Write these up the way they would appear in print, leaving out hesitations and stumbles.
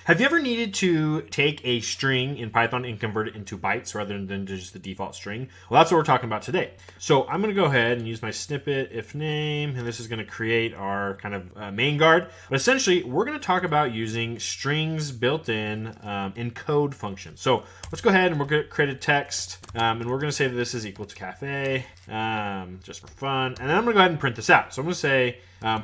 Have you ever needed to take a string in Python and convert it into bytes rather than just the default string? Well, that's what we're talking about today. So I'm going to go ahead and use my snippet if name, and this is going to create our kind of main guard. But essentially, we're going to talk about using strings built in encode function. So let's go ahead and we're going to create a text, and we're going to say that this is equal to cafe, just for fun. And then I'm going to go ahead and print this out. So I'm going to say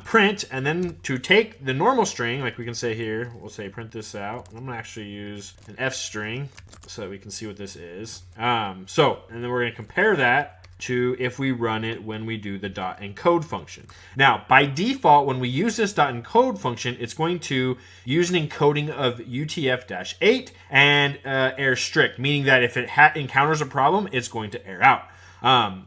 print, and then to take the normal string, like we can say here, we'll say print this out. I'm going to actually use an F string so that we can see what this is. And then we're going to compare that to if we run it when we do the .encode function. Now, by default, when we use this .encode function, it's going to use an encoding of UTF-8 and error strict, meaning that if it encounters a problem, it's going to error out.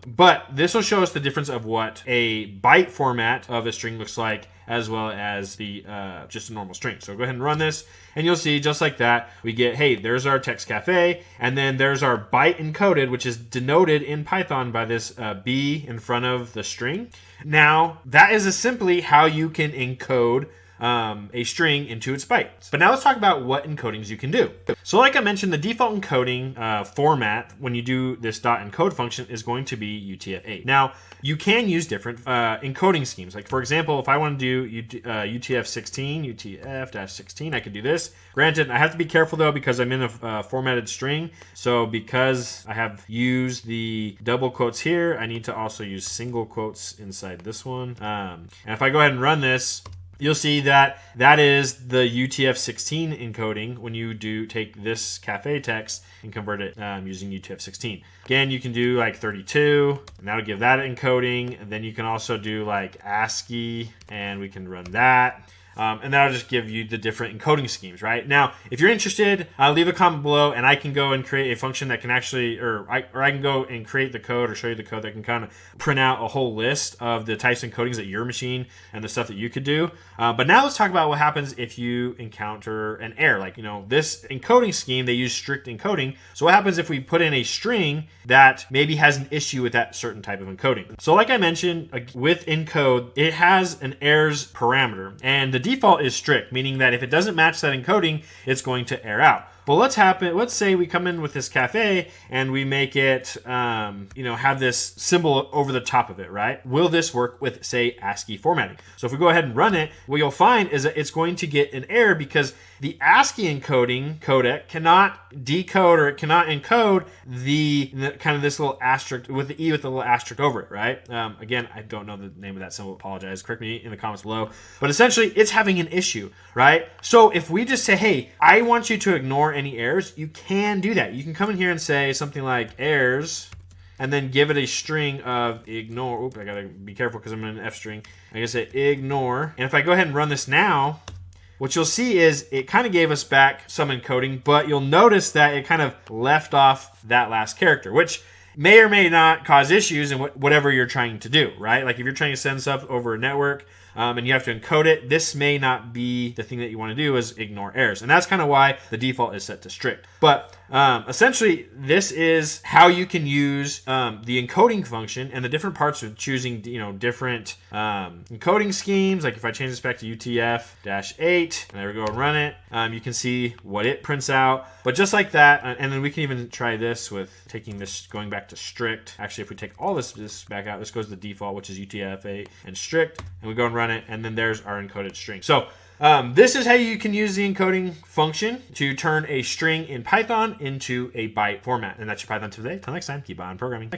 But this will show us the difference of what a byte format of a string looks like, as well as the just a normal string. So go ahead and run this, and you'll see just like that, we get, hey, there's our text cafe, and then there's our byte encoded, which is denoted in Python by this B in front of the string. Now, that is simply how you can encode a string into its bytes. But now let's talk about what encodings you can do. So like I mentioned, the default encoding format when you do this .encode function is going to be UTF-8. Now, you can use different encoding schemes. Like for example, if I want to do UTF-16, UTF-16, I could do this. Granted, I have to be careful though because I'm in a formatted string. So because I have used the double quotes here, I need to also use single quotes inside this one. And if I go ahead and run this, you'll see that that is the UTF-16 encoding when you do take this cafe text and convert it using UTF-16. Again, you can do like 32, and that'll give that encoding. And then you can also do like ASCII, and we can run that. And that'll just give you the different encoding schemes, right? Now, if you're interested, leave a comment below, and I can go and create a function that can actually, or I can go and create the code or show you the code that can kind of print out a whole list of the types of encodings that your machine and the stuff that you could do. But now let's talk about what happens if you encounter an error. Like, this encoding scheme, they use strict encoding. So what happens if we put in a string that maybe has an issue with that certain type of encoding? So like I mentioned, with Encode, it has an errors parameter, and the default is strict, meaning that if it doesn't match that encoding, it's going to error out. Well, let's say we come in with this cafe and we make it, have this symbol over the top of it, right? Will this work with, say, ASCII formatting? So if we go ahead and run it, what you'll find is that it's going to get an error because the ASCII encoding codec cannot decode, or it cannot encode the kind of this little asterisk with the E with the little asterisk over it, right? Again, I don't know the name of that symbol. Apologize. Correct me in the comments below. But essentially, it's having an issue, right? So if we just say, hey, I want you to ignore any errors, you can do that. You can come in here and say something like errors, and then give it a string of ignore. Oop, I gotta be careful because I'm in an F string. I can say ignore. And if I go ahead and run this now, what you'll see is it kind of gave us back some encoding, but you'll notice that it kind of left off that last character, which may or may not cause issues in whatever you're trying to do, right? Like if you're trying to send stuff over a network, and you have to encode it, this may not be the thing that you want to do, is ignore errors. And that's kind of why the default is set to strict. But essentially, this is how you can use the encoding function and the different parts of choosing different encoding schemes. Like if I change this back to UTF-8, and there we go and run it, you can see what it prints out. But just like that, and then we can even try this with taking this, going back to strict. Actually, if we take all this back out, this goes to the default, which is UTF-8 and strict, and we go and run it, and then there's our encoded string. So this is how you can use the encoding function to turn a string in Python into a byte format. And that's your Python today. Till next time, keep on programming.